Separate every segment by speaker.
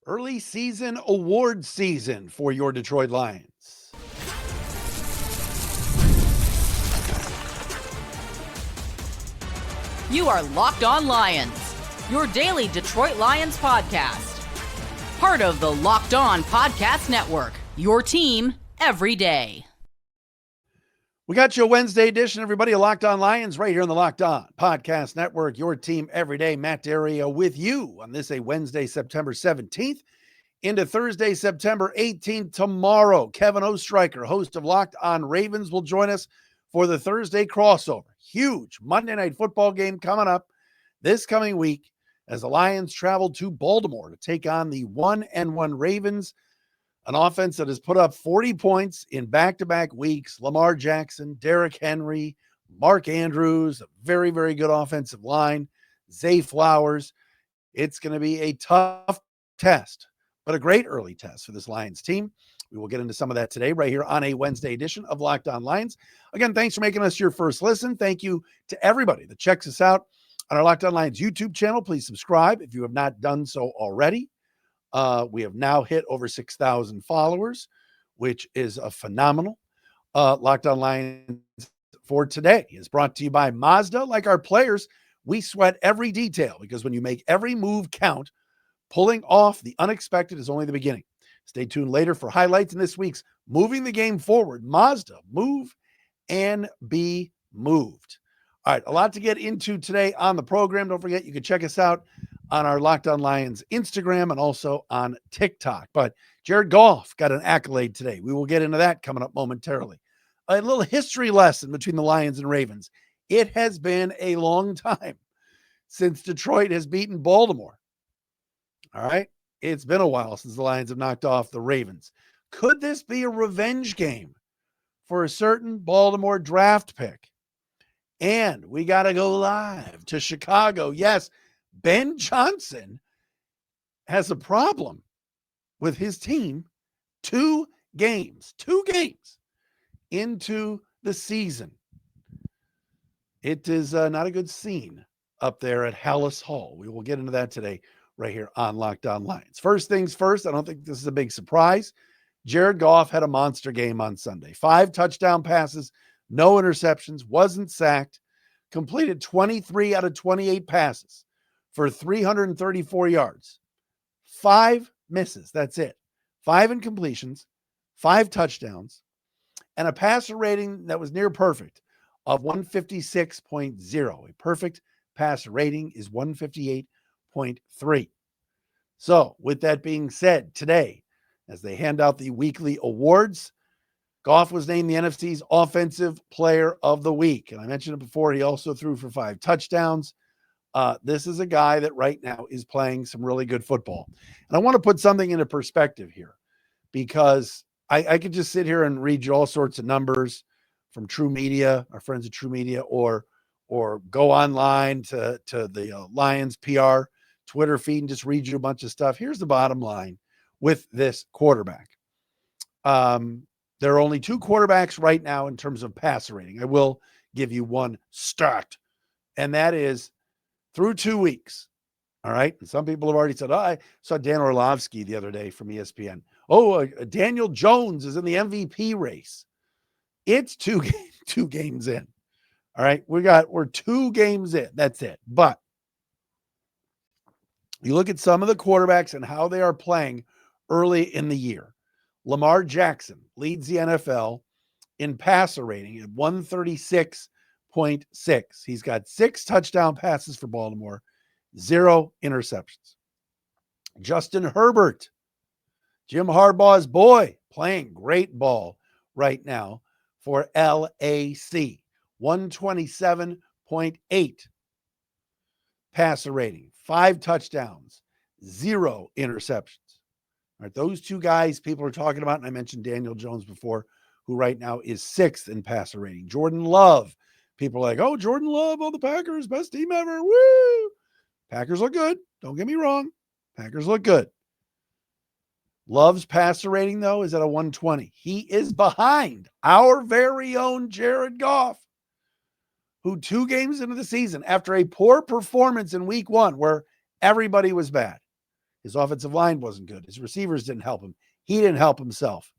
Speaker 1: Early season award season for your Detroit Lions.
Speaker 2: You are Locked On Lions, your daily Detroit Lions podcast. Part of the Locked On Podcast Network, your team every day.
Speaker 1: We got you a Wednesday edition, everybody, of Locked On Lions right here on the Locked On Podcast Network, your team every day. Matt Daria with you on this Wednesday, September 17th into Thursday, September 18th. Tomorrow, Kevin Ostreicher, host of Locked On Ravens, will join us for the Thursday crossover. Huge Monday Night Football game coming up this coming week as the Lions travel to Baltimore to take on the 1-1 Ravens, an offense that has put up 40 points in back-to-back weeks. Lamar Jackson, Derrick Henry, Mark Andrews, a very, very good offensive line, Zay Flowers. It's going to be a tough test, but a great early test for this Lions team. We will get into some of that today right here on a Wednesday edition of Locked On Lions. Again, thanks for making us your first listen. Thank you to everybody that checks us out on our Locked On Lions YouTube channel. Please subscribe if you have not done so already. We have now hit over 6,000 followers, which is a phenomenal. Locked On Lions for today is brought to you by Mazda. Like our players, we sweat every detail because when you make every move count, pulling off the unexpected is only the beginning. Stay tuned later for highlights in this week's Moving the Game Forward. Mazda, move and be moved. All right, a lot to get into today on the program. Don't forget, you can check us out on our Locked On Lions Instagram and also on TikTok. But Jared Goff got an accolade today. We will get into that coming up momentarily. A little history lesson between the Lions and Ravens. It has been a long time since Detroit has beaten Baltimore. All right. It's been a while since the Lions have knocked off the Ravens. Could this be a revenge game for a certain Baltimore draft pick? And we got to go live to Chicago. Yes, Ben Johnson has a problem with his team. Two games into the season. It is not a good scene up there at Hallis Hall. We will get into that today right here on Locked On Lions. First things first, I don't think this is a big surprise. Jared Goff had a monster game on Sunday. 5 touchdown passes, no interceptions, wasn't sacked, completed 23 out of 28 passes for 334 yards. 5 misses, that's it. 5 incompletions, 5 touchdowns, and a passer rating that was near perfect of 156.0. A perfect passer rating is 158.3. So with that being said, today, as they hand out the weekly awards, Goff was named the NFC's Offensive Player of the Week. And I mentioned it before, he also threw for 5 touchdowns. This is a guy that right now is playing some really good football. And I want to put something into perspective here because I could just sit here and read you all sorts of numbers from True Media, our friends at True Media, or go online to the Lions PR Twitter feed and just read you a bunch of stuff. Here's the bottom line with this quarterback. There are only 2 quarterbacks right now in terms of passer rating. I will give you one stat, and that is through 2 weeks. All right. And some people have already said, I saw Dan Orlovsky the other day from ESPN. Daniel Jones is in the MVP race. It's two games in. All right. We're 2 games in. That's it. But you look at some of the quarterbacks and how they are playing early in the year. Lamar Jackson leads the NFL in passer rating at 136.6. He's got 6 touchdown passes for Baltimore, 0 interceptions. Justin Herbert, Jim Harbaugh's boy, playing great ball right now for LAC, 127.8 passer rating, 5 touchdowns, 0 interceptions. All right, those 2 guys people are talking about, and I mentioned Daniel Jones before, who right now is 6th in passer rating. Jordan Love, people are like, oh, Jordan Love, the Packers, best team ever, woo! Packers look good, don't get me wrong. Packers look good. Love's passer rating, though, is at a 120. He is behind our very own Jared Goff, who 2 games into the season, after a poor performance in week 1 where everybody was bad, His offensive line wasn't good. His receivers didn't help him. He didn't help himself.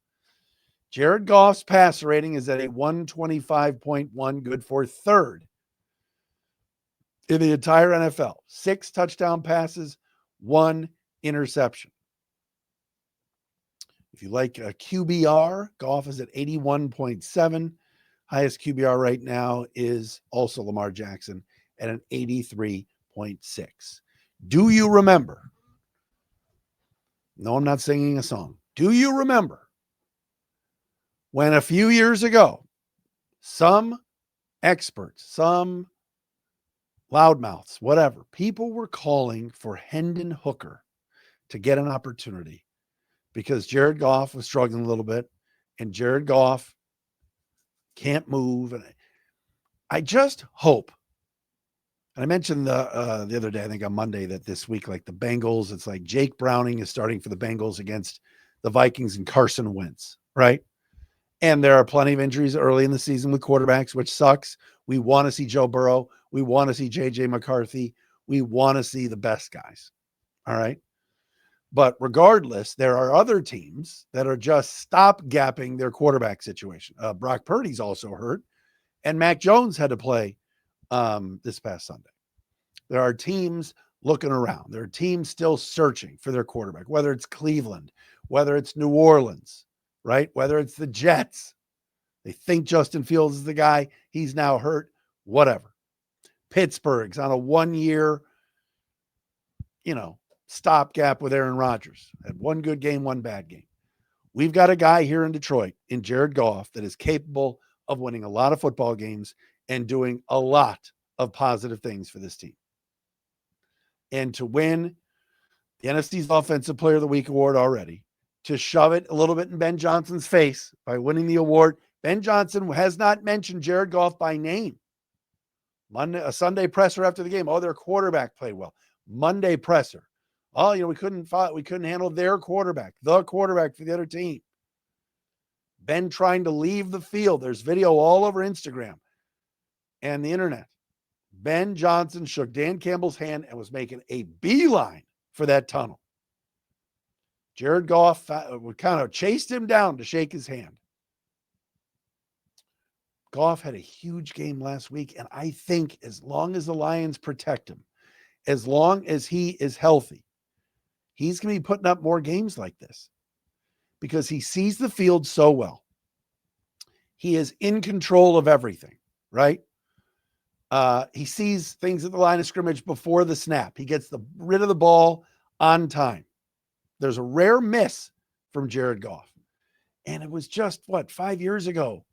Speaker 1: Jared Goff's passer rating is at a 125.1, good for third in the entire NFL. 6 touchdown passes, 1 interception. If you like a QBR, Goff is at 81.7. Highest QBR right now is also Lamar Jackson at an 83.6. Do you remember? No, I'm not singing a song. Do you remember when a few years ago, some experts, some loudmouths, whatever, people were calling for Hendon Hooker to get an opportunity because Jared Goff was struggling a little bit and Jared Goff can't move. And I just hope, and I mentioned the other day, I think on Monday, that this week, like the Bengals, it's like Jake Browning is starting for the Bengals against the Vikings and Carson Wentz, right? And there are plenty of injuries early in the season with quarterbacks, which sucks. We want to see Joe Burrow. We want to see J.J. McCarthy. We want to see the best guys, all right? But regardless, there are other teams that are just stop-gapping their quarterback situation. Brock Purdy's also hurt, and Mac Jones had to play this past Sunday. There are teams looking around. There are teams still searching for their quarterback, whether it's Cleveland, whether it's New Orleans, right? Whether it's the Jets. They think Justin Fields is the guy. He's now hurt, whatever. Pittsburgh's on a 1-year, stopgap with Aaron Rodgers. Had one good game, one bad game. We've got a guy here in Detroit, in Jared Goff, that is capable of winning a lot of football games and doing a lot of positive things for this team. And to win the NFC's Offensive Player of the Week award already, to shove it a little bit in Ben Johnson's face by winning the award. Ben Johnson has not mentioned Jared Goff by name. A Sunday presser after the game. Oh, their quarterback played well. Monday presser. Oh, we couldn't handle their quarterback, the quarterback for the other team. Ben trying to leave the field. There's video all over Instagram and the internet. Ben Johnson shook Dan Campbell's hand and was making a beeline for that tunnel. Jared Goff kind of chased him down to shake his hand. Goff had a huge game last week, and I think as long as the Lions protect him, as long as he is healthy, he's going to be putting up more games like this because he sees the field so well. He is in control of everything, right? He sees things at the line of scrimmage before the snap. He gets rid of the ball on time. There's a rare miss from Jared Goff. And it was just, 5 years ago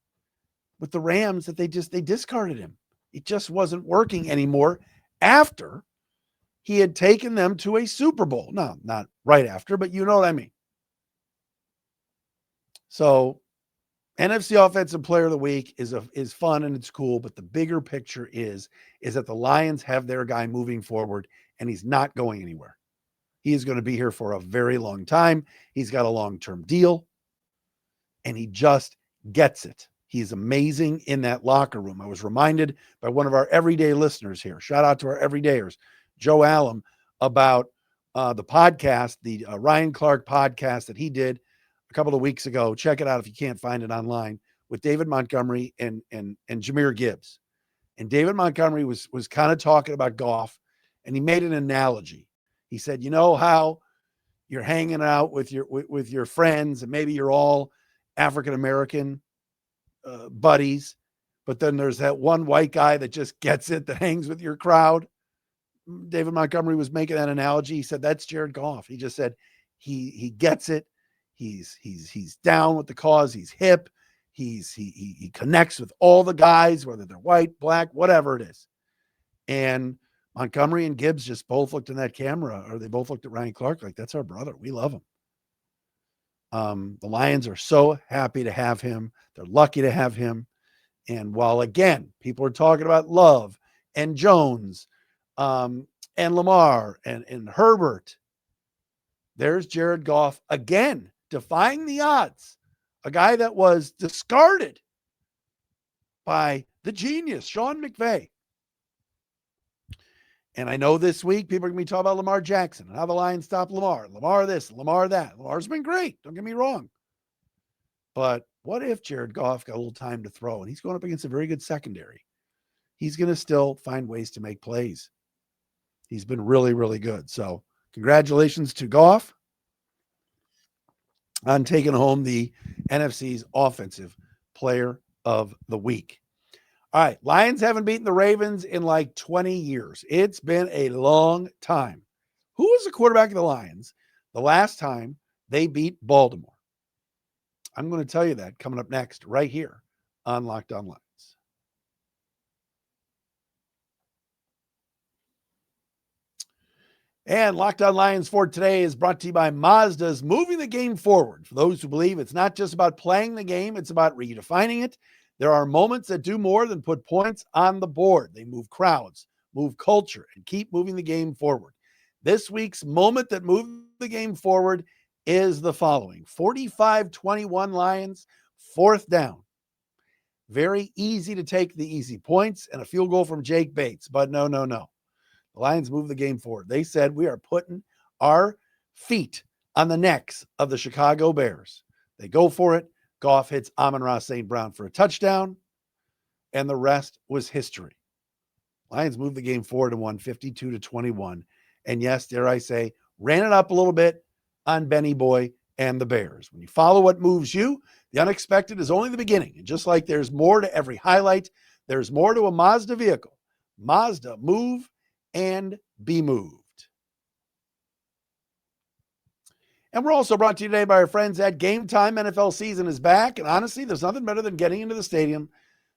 Speaker 1: with the Rams that they discarded him. It just wasn't working anymore after he had taken them to a Super Bowl. No, not right after, but you know what I mean. So NFC Offensive Player of the Week is fun and it's cool, but the bigger picture is that the Lions have their guy moving forward and he's not going anywhere. He is going to be here for a very long time. He's got a long-term deal and he just gets it. He's amazing in that locker room. I was reminded by one of our everyday listeners here. Shout out to our everydayers, Joe Allen, about the podcast, the Ryan Clark podcast that he did a couple of weeks ago. Check it out if you can't find it online, with David Montgomery and Jahmyr Gibbs. And David Montgomery was kind of talking about Goff, and he made an analogy. He said, you know how you're hanging out with your friends, and maybe you're all African-American buddies, but then there's that one white guy that just gets it, that hangs with your crowd. David Montgomery was making that analogy. He said, that's Jared Goff. He just said he gets it. He's down with the cause. He's hip. He connects with all the guys, whether they're white, black, whatever it is. And Montgomery and Gibbs just both looked in that camera, or they both looked at Ryan Clark like, that's our brother. We love him. The Lions are so happy to have him. They're lucky to have him. And while, again, people are talking about Love and Jones and Lamar and Herbert, there's Jared Goff again, defying the odds. A guy that was discarded by the genius, Sean McVay. And I know this week people are going to be talking about Lamar Jackson and how the Lions stop Lamar. Lamar this, Lamar that. Lamar's been great. Don't get me wrong. But what if Jared Goff got a little time to throw and he's going up against a very good secondary? He's going to still find ways to make plays. He's been really, really good. So congratulations to Goff on taking home the NFC's Offensive Player of the Week. All right, Lions haven't beaten the Ravens in like 20 years. It's been a long time. Who was the quarterback of the Lions the last time they beat Baltimore? I'm going to tell you that coming up next right here on Locked On Lions. And Locked On Lions for today is brought to you by Mazda's moving the game forward. For those who believe it's not just about playing the game, it's about redefining it. There are moments that do more than put points on the board. They move crowds, move culture, and keep moving the game forward. This week's moment that moved the game forward is the following. 45-21 Lions, fourth down. Very easy to take the easy points and a field goal from Jake Bates. But no. The Lions moved the game forward. They said, we are putting our feet on the necks of the Chicago Bears. They go for it. Goff hits Amon-Ra St. Brown for a touchdown, and the rest was history. Lions moved the game forward and won 52-21. And yes, dare I say, ran it up a little bit on Benny Boy and the Bears. When you follow what moves you, the unexpected is only the beginning. And just like there's more to every highlight, there's more to a Mazda vehicle. Mazda, move and be moved. And we're also brought to you today by our friends at Game Time. NFL season is back. And honestly, there's nothing better than getting into the stadium,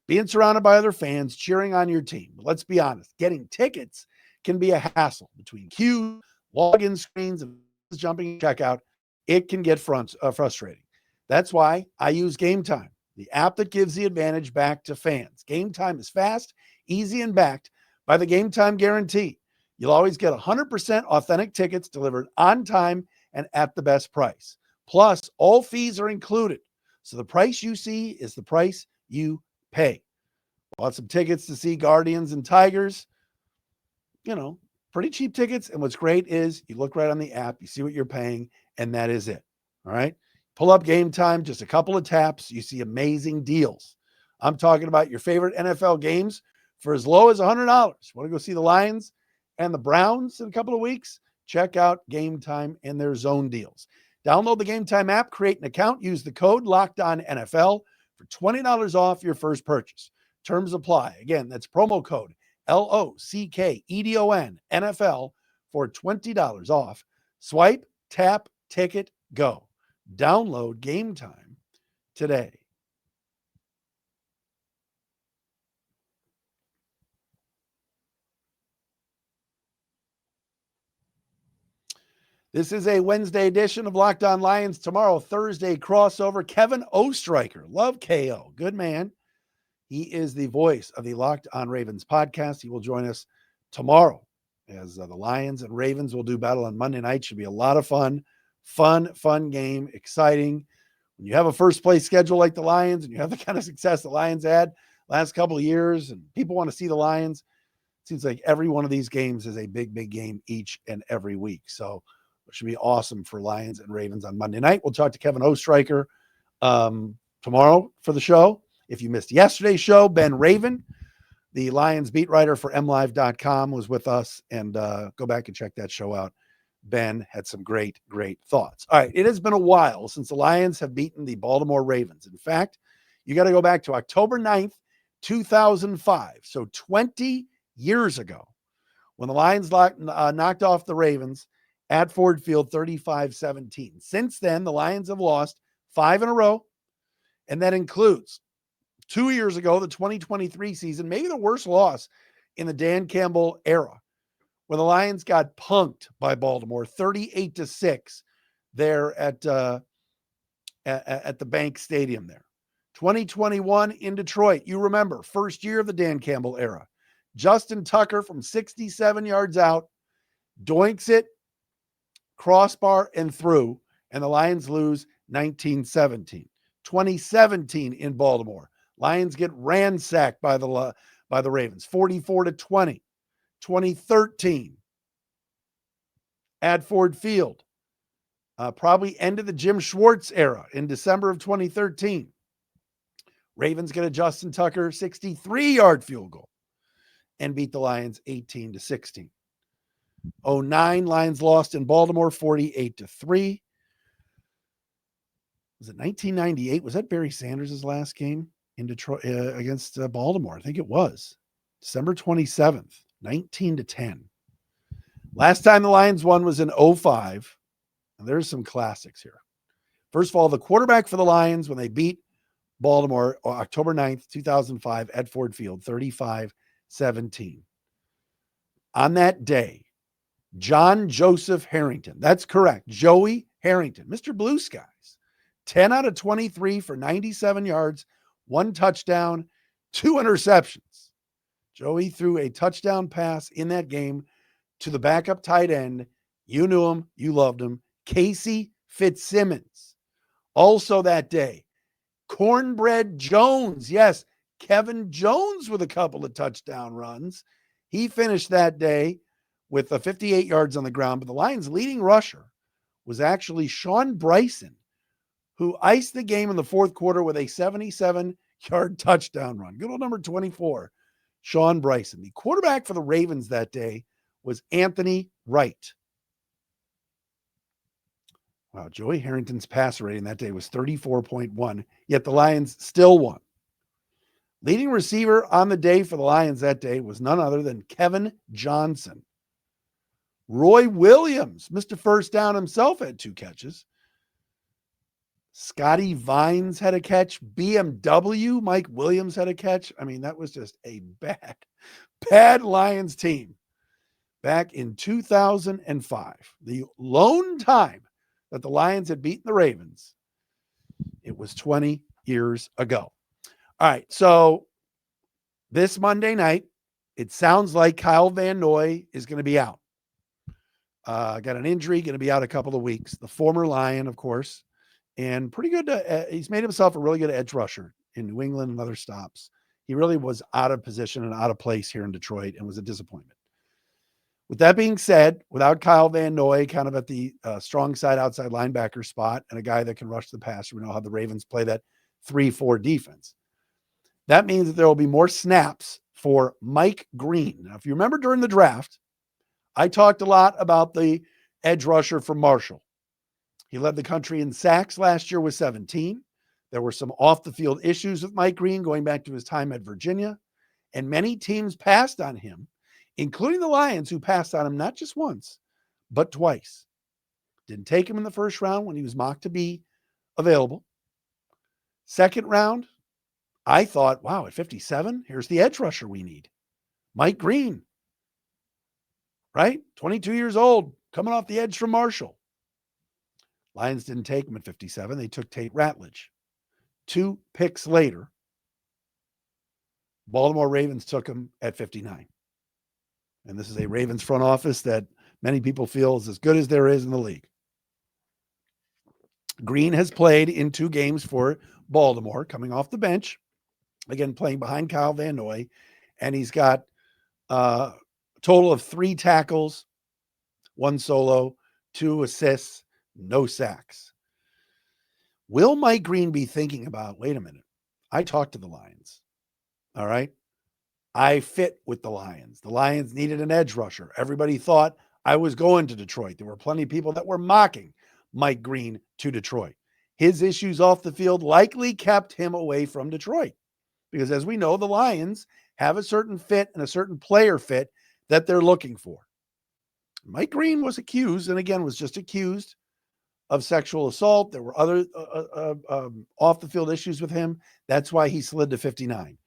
Speaker 1: being surrounded by other fans, cheering on your team. But let's be honest, getting tickets can be a hassle between queues, login screens, and jumping checkout. It can get frustrating. That's why I use Game Time, the app that gives the advantage back to fans. Game Time is fast, easy, and backed by the Game Time guarantee. You'll always get 100% authentic tickets delivered on time and at the best price. Plus, all fees are included. So the price you see is the price you pay. Bought some tickets to see Guardians and Tigers. Pretty cheap tickets. And what's great is you look right on the app, you see what you're paying, and that is it. All right. Pull up Game Time, just a couple of taps. You see amazing deals. I'm talking about your favorite NFL games for as low as $100. Want to go see the Lions and the Browns in a couple of weeks? Check out Game Time and their zone deals. Download the Game Time app, create an account, use the code LOCKEDONNFL for $20 off your first purchase. Terms apply. Again, that's promo code LOCKEDON NFL for $20 off. Swipe, tap, ticket, go. Download Game Time today. This is a Wednesday edition of Locked On Lions. Tomorrow, Thursday crossover. Kevin Ostreicher. Love KO. Good man. He is the voice of the Locked On Ravens podcast. He will join us tomorrow as the Lions and Ravens will do battle on Monday night. Should be a lot of fun. Fun game. Exciting. When you have a first place schedule like the Lions and you have the kind of success the Lions had last couple of years and people want to see the Lions, it seems like every one of these games is a big game each and every week. So it should be awesome for Lions and Ravens on Monday night. We'll talk to Kevin Ostreicher tomorrow for the show. If you missed yesterday's show, Ben Raven, the Lions beat writer for MLive.com, was with us, and go back and check that show out. Ben had some great thoughts. All right, it has been a while since the Lions have beaten the Baltimore Ravens. In fact, you got to go back to October 9th, 2005. So 20 years ago, when the Lions knocked off the Ravens at Ford Field 35-17. Since then, the Lions have lost 5 in a row, and that includes 2 years ago, the 2023 season, maybe the worst loss in the Dan Campbell era, when the Lions got punked by Baltimore 38-6 there at the Bank Stadium there. 2021 in Detroit. You remember, first year of the Dan Campbell era. Justin Tucker from 67 yards out, doinks it, crossbar and through, and the Lions lose 19-17. 2017 in Baltimore. Lions get ransacked by the Ravens, 44-20. 2013 at Ford Field. Probably ended the Jim Schwartz era in December of 2013. Ravens get a Justin Tucker 63-yard field goal and beat the Lions 18-16. 09, Lions lost in Baltimore 48-3. Was it 1998? Was that Barry Sanders' last game in Detroit against Baltimore? I think it was. December 27th, 19-10. Last time the Lions won was in 05. And there's some classics here. First of all, the quarterback for the Lions when they beat Baltimore October 9th, 2005 at Ford Field, 35-17. On that day, John Joseph Harrington, that's correct, Joey Harrington, Mr. Blue Skies, 10 out of 23 for 97 yards, 1 touchdown, 2 interceptions. Joey threw a touchdown pass in that game to the backup tight end. You knew him, you loved him, Casey Fitzsimmons. Also that day, Cornbread Jones. Yes, Kevin Jones with a couple of touchdown runs. He finished that day with 58 yards on the ground, but the Lions' leading rusher was actually Sean Bryson, who iced the game in the fourth quarter with a 77-yard touchdown run. Good old number 24, Sean Bryson. The quarterback for the Ravens that day was Anthony Wright. Wow, Joey Harrington's passer rating that day was 34.1, yet the Lions still won. Leading receiver on the day for the Lions that day was none other than Kevin Johnson. Roy Williams, Mr. First Down himself, had 2 catches. Scotty Vines had a catch. BMW, Mike Williams had a catch. I mean, that was just a bad Lions team back in 2005. The lone time that the Lions had beaten the Ravens, it was 20 years ago. All right, so this Monday night, it sounds like Kyle Van Noy is going to be out. Got an injury, going to be out a couple of weeks. The former Lion, of course, and pretty good. He's made himself a really good edge rusher in New England and other stops. He really was out of position and out of place here in Detroit and was a disappointment. With that being said, without Kyle Van Noy kind of at the strong side outside linebacker spot and a guy that can rush the passer, we know how the Ravens play that 3-4 defense. That means that there will be more snaps for Mike Green. Now, if you remember during the draft, I talked a lot about the edge rusher from Marshall. He led the country in sacks last year with 17. There were some off-the-field issues with Mike Green going back to his time at Virginia, and many teams passed on him, including the Lions, who passed on him not just once, but twice. Didn't take him in the first round when he was mocked to be available. Second round, I thought, wow, at 57, here's the edge rusher we need. Mike Green, right? 22 years old, coming off the edge from Marshall. Lions didn't take him at 57. They took Tate Ratledge. 2 picks later, Baltimore Ravens took him at 59. And this is a Ravens front office that many people feel is as good as there is in the league. Green has played in 2 games for Baltimore, coming off the bench, again, playing behind Kyle Van Noy, and he's got a total of 3 tackles, 1 solo, 2 assists, no sacks. Will Mike Green be thinking about, wait a minute, I talked to the Lions, all right? I fit with the Lions. The Lions needed an edge rusher. Everybody thought I was going to Detroit. There were plenty of people that were mocking Mike Green to Detroit. His issues off the field likely kept him away from Detroit because, as we know, the Lions have a certain fit and a certain player fit that they're looking for. Mike Green was accused, and again, was just accused of sexual assault. There were other off-the-field issues with him. That's why he slid to 59.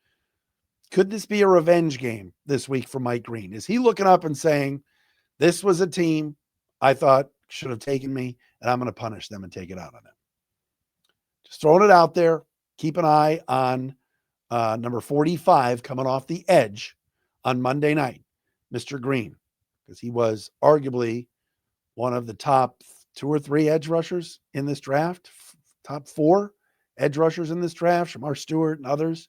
Speaker 1: Could this be a revenge game this week for Mike Green? Is he looking up and saying, this was a team I thought should have taken me, and I'm going to punish them and take it out on them? Just throwing it out there. Keep an eye on number 45 coming off the edge on Monday night, Mr. Green, because he was arguably one of the top 2 or 3 edge rushers in this draft, top 4 edge rushers in this draft, Shamar Stewart and others.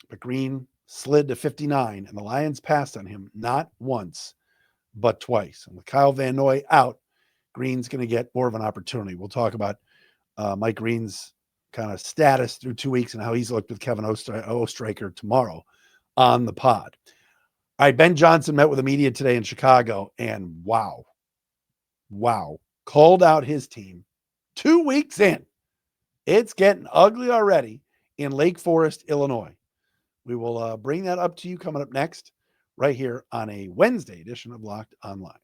Speaker 1: But Green slid to 59, and the Lions passed on him not once, but twice. And with Kyle Van Noy out, Green's going to get more of an opportunity. We'll talk about Mike Green's kind of status through 2 weeks and how he's looked with Kevin Oestreicher tomorrow on the pod. All right, Ben Johnson met with the media today in Chicago, and wow, called out his team 2 weeks in. It's getting ugly already in Lake Forest, Illinois. We will bring that up to you coming up next, right here on a Wednesday edition of Locked On Lions.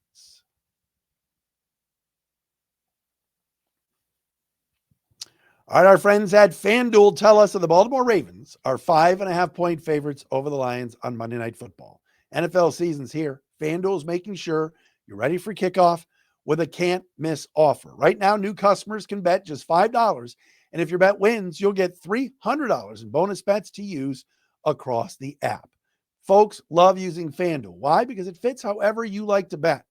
Speaker 1: All right, our friends at FanDuel tell us that the Baltimore Ravens are 5.5-point favorites over the Lions on Monday Night Football. NFL season's here. FanDuel is making sure you're ready for kickoff with a can't-miss offer. Right now, new customers can bet just $5, and if your bet wins, you'll get $300 in bonus bets to use across the app. Folks love using FanDuel. Why? Because it fits however you like to bet.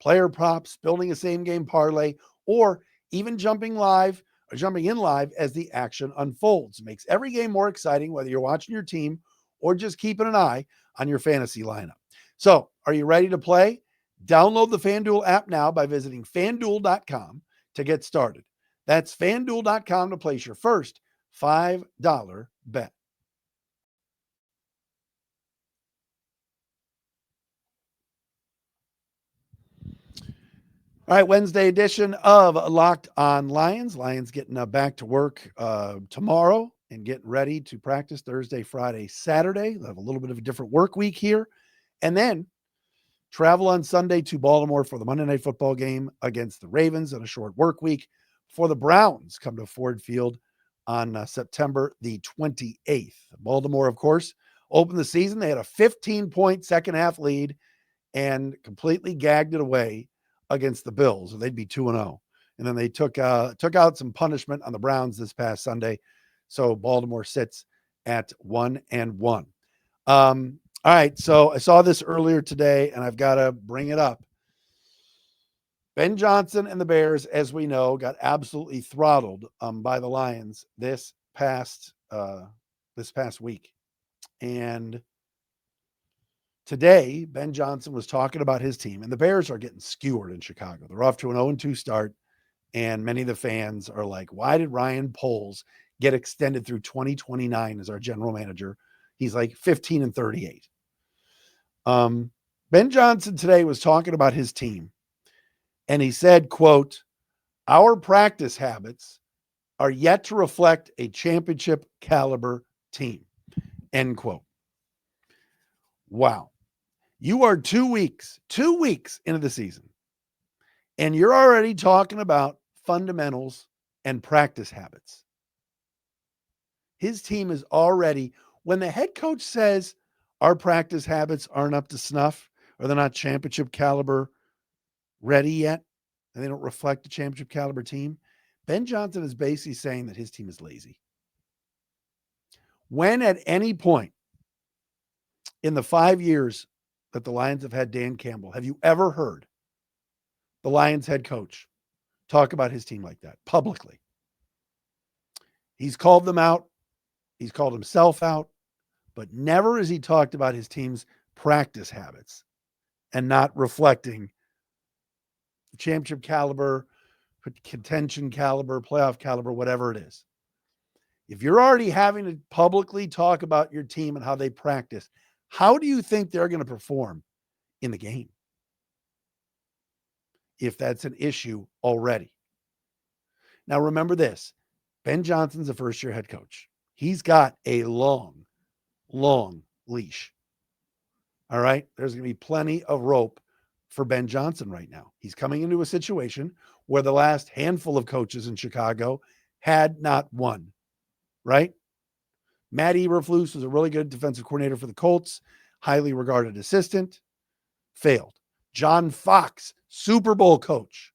Speaker 1: Player props, building a same-game parlay, or even jumping in live as the action unfolds. It makes every game more exciting, whether you're watching your team or just keeping an eye on your fantasy lineup. So, are you ready to play? Download the FanDuel app now by visiting FanDuel.com to get started. That's FanDuel.com to place your first $5 bet. All right, Wednesday edition of Locked On Lions. Lions getting back to work tomorrow and getting ready to practice Thursday, Friday, Saturday. They'll have a little bit of a different work week here. And then travel on Sunday to Baltimore for the Monday Night Football game against the Ravens and a short work week for the Browns. Come to Ford Field on September the 28th. Baltimore, of course, opened the season. They had a 15-point second-half lead and completely gagged it away against the Bills. They'd be 2-0. And then they took out some punishment on the Browns this past Sunday. So Baltimore sits at 1-1. All right, so I saw this earlier today, and I've got to bring it up. Ben Johnson and the Bears, as we know, got absolutely throttled by the Lions this past week. And today, Ben Johnson was talking about his team, and the Bears are getting skewered in Chicago. They're off to an 0-2 start, and many of the fans are like, why did Ryan Poles get extended through 2029 as our general manager? He's like 15-38. Ben Johnson today was talking about his team, and he said, quote, "Our practice habits are yet to reflect a championship caliber team," end quote. Wow. You are 2 weeks into the season, and you're already talking about fundamentals and practice habits. His team is already, when the head coach says our practice habits aren't up to snuff or they're not championship caliber ready yet, and they don't reflect a championship caliber team, Ben Johnson is basically saying that his team is lazy. When at any point in the 5 years that the Lions have had Dan Campbell, have you ever heard the Lions head coach talk about his team like that publicly? He's called them out. He's called himself out, but never has he talked about his team's practice habits and not reflecting championship caliber, contention caliber, playoff caliber, whatever it is. If you're already having to publicly talk about your team and how they practice, how do you think they're going to perform in the game? If that's an issue already. Now, remember this. Ben Johnson's a first-year head coach. He's got a long leash. All right? There's going to be plenty of rope for Ben Johnson right now. He's coming into a situation where the last handful of coaches in Chicago had not won, right? Matt Eberflus was a really good defensive coordinator for the Colts, highly regarded assistant, failed. John Fox, Super Bowl coach,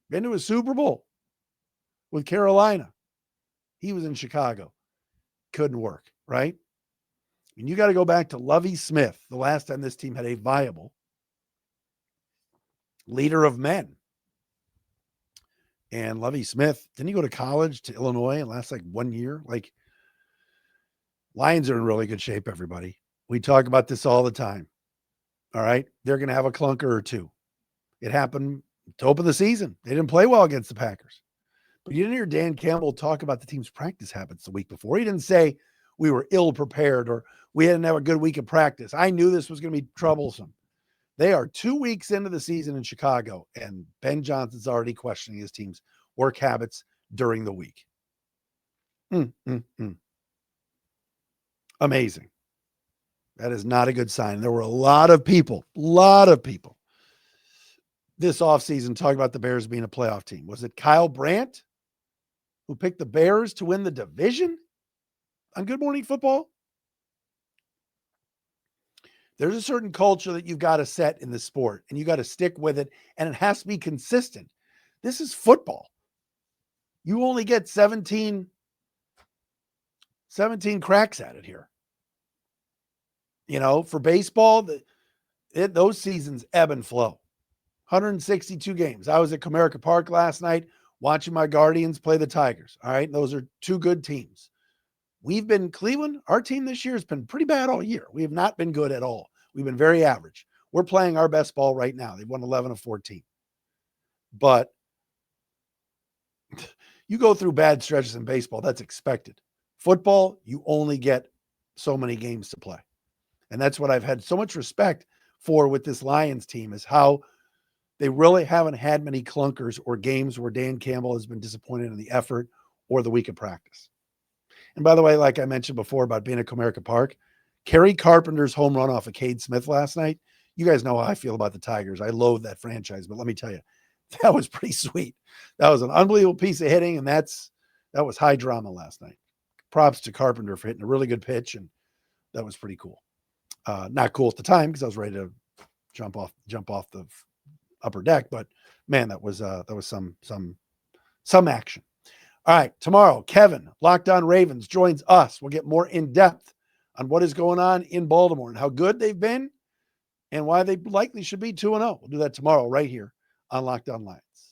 Speaker 1: been to a Super Bowl with Carolina. He was in Chicago. Couldn't work, right? And you got to go back to Lovie Smith, the last time this team had a viable leader of men. And Lovie Smith, didn't he go to college to Illinois and last like 1 year? Like, Lions are in really good shape, everybody. We talk about this all the time. All right. They're going to have a clunker or two. It happened to open the season. They didn't play well against the Packers. But you didn't hear Dan Campbell talk about the team's practice habits the week before. He didn't say we were ill prepared or we didn't have a good week of practice. I knew this was going to be troublesome. They are 2 weeks into the season in Chicago, and Ben Johnson's already questioning his team's work habits during the week. Amazing. That is not a good sign. There were a lot of people this offseason talking about the Bears being a playoff team. Was it Kyle Brandt who picked the Bears to win the division on Good Morning Football? There's a certain culture that you've got to set in the sport, and you got to stick with it, and it has to be consistent. This is football. You only get 17 cracks at it here. You know, for baseball, those seasons ebb and flow. 162 games. I was at Comerica Park last night watching my Guardians play the Tigers. All right. Those are two good teams. We've been Cleveland. Our team this year has been pretty bad all year. We have not been good at all. We've been very average. We're playing our best ball right now. They've won 11 of 14. But you go through bad stretches in baseball, that's expected. Football, you only get so many games to play. And that's what I've had so much respect for with this Lions team, is how they really haven't had many clunkers or games where Dan Campbell has been disappointed in the effort or the week of practice. And by the way, like I mentioned before about being at Comerica Park, Kerry Carpenter's home run off of Cade Smith last night. You guys know how I feel about the Tigers. I loathe that franchise, but let me tell you, that was pretty sweet. That was an unbelievable piece of hitting, and that was high drama last night. Props to Carpenter for hitting a really good pitch, and that was pretty cool. Not cool at the time because I was ready to jump off the upper deck, but man, that was some action. All right, tomorrow, Kevin, Locked On Ravens, joins us. We'll get more in depth on what is going on in Baltimore and how good they've been and why they likely should be 2-0. We'll do that tomorrow right here on Locked On Lions.